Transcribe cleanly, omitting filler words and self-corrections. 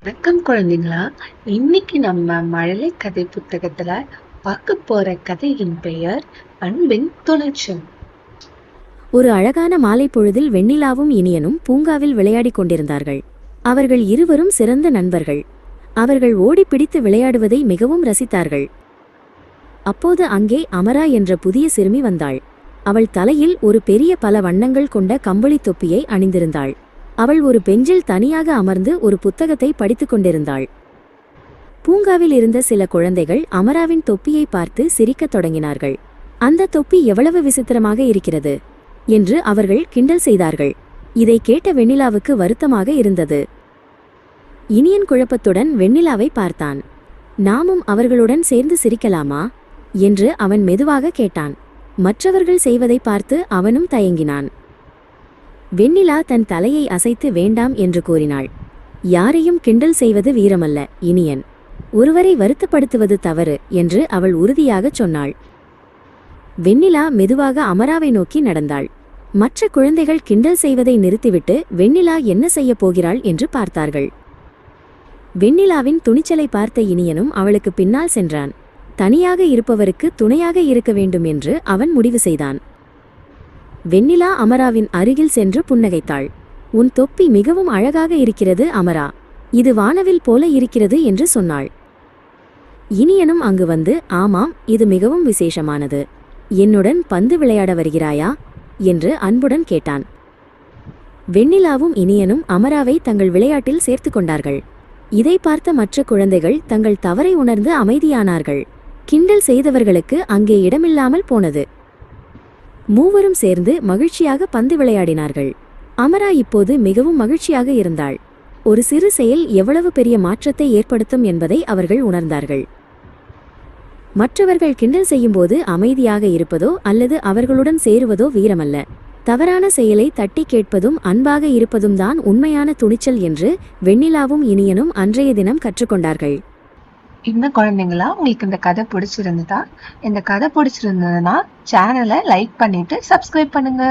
வணக்கம் குழந்தைங்களா. இன்னைக்கு நம்ம மழலை கதை புத்தகத்துல பார்க்க போற கதையின் பெயர் அன்பின் துணைச்சல். ஒரு அழகான மாலை பொழுதில் வெண்ணிலாவும் இனியனும் பூங்காவில் விளையாடிக் கொண்டிருந்தார்கள். அவர்கள் இருவரும் சிறந்த நண்பர்கள். அவர்கள் ஓடிப்பிடித்து விளையாடுவதை மிகவும் ரசித்தார்கள். அப்போது அங்கே அமரா என்ற புதிய சிறுமி வந்தாள். அவள் தலையில் ஒரு பெரிய பல வண்ணங்கள் கொண்ட கம்பளி தொப்பியை அணிந்திருந்தாள். அவள் ஒரு பெஞ்சில் தனியாக அமர்ந்து ஒரு புத்தகத்தை படித்துக் கொண்டிருந்தாள். பூங்காவில் இருந்த சில குழந்தைகள் அமராவின் தொப்பியை பார்த்து சிரிக்கத் தொடங்கினார்கள். அந்த தொப்பி எவ்வளவு விசித்திரமாக இருக்கிறது என்று அவர்கள் கிண்டல் செய்தார்கள். இதை கேட்ட வெண்ணிலாவுக்கு வருத்தமாக இருந்தது. இனியன் குழப்பத்துடன் வெண்ணிலாவை பார்த்தான். நாமும் அவர்களுடன் சேர்ந்து சிரிக்கலாமா என்று அவன் மெதுவாக கேட்டான். மற்றவர்கள் செய்வதை பார்த்து அவனும் தயங்கினான். வெண்ணிலா தன் தலையை அசைத்து வேண்டாம் என்று கூறினாள். யாரையும் கிண்டல் செய்வது வீரமல்ல இனியன், ஒருவரை வருத்தப்படுத்துவது தவறு என்று அவள் உறுதியாகச் சொன்னாள். வெண்ணிலா மெதுவாக அமராவை நோக்கி நடந்தாள். மற்ற குழந்தைகள் கிண்டல் செய்வதை நிறுத்திவிட்டு வெண்ணிலா என்ன செய்யப் போகிறாள் என்று பார்த்தார்கள். வெண்ணிலாவின் துணிச்சலை பார்த்த இனியனும் அவளுக்கு பின்னால் சென்றான். தனியாக இருப்பவருக்கு துணையாக இருக்க வேண்டும் என்று அவன் முடிவு செய்தான். வெண்ணிலா அமராவின் அருகில் சென்று புன்னகைத்தாள். உன் தொப்பி மிகவும் அழகாக இருக்கிறது அமரா, இது வானவில் போல இருக்கிறது என்று சொன்னாள். இனியனும் அங்கு வந்து, ஆமாம், இது மிகவும் விசேஷமானது. என்னுடன் பந்து விளையாட வருகிறாயா என்று அன்புடன் கேட்டான். வெண்ணிலாவும் இனியனும் அமராவை தங்கள் விளையாட்டில் சேர்த்து கொண்டார்கள். இதை பார்த்த மற்ற குழந்தைகள் தங்கள் தவறை உணர்ந்து அமைதியானார்கள். கிண்டல் செய்தவர்களுக்கு அங்கே இடமில்லாமல் போனது. மூவரும் சேர்ந்து மகிழ்ச்சியாக பந்து விளையாடினார்கள். அமரா இப்போது மிகவும் மகிழ்ச்சியாக இருந்தாள். ஒரு சிறு செயல் எவ்வளவு பெரிய மாற்றத்தை ஏற்படுத்தும் என்பதை அவர்கள் உணர்ந்தார்கள். மற்றவர்கள் கிண்டல் செய்யும்போது அமைதியாக இருப்பதோ அல்லது அவர்களுடன் சேருவதோ வீரமல்ல. தவறான செயலை தட்டி கேட்பதும் அன்பாக இருப்பதும் தான் உண்மையான துணிச்சல் என்று வெண்ணிலாவும் இனியனும் அன்றைய தினம் கற்றுக்கொண்டார்கள். என்ன குழந்தைங்களா, உங்களுக்கு இந்த கதை பிடிச்சிருந்ததா? இந்த கதை பிடிச்சிருந்ததுன்னா சேனலை லைக் பண்ணிட்டு சப்ஸ்கிரைப் பண்ணுங்க.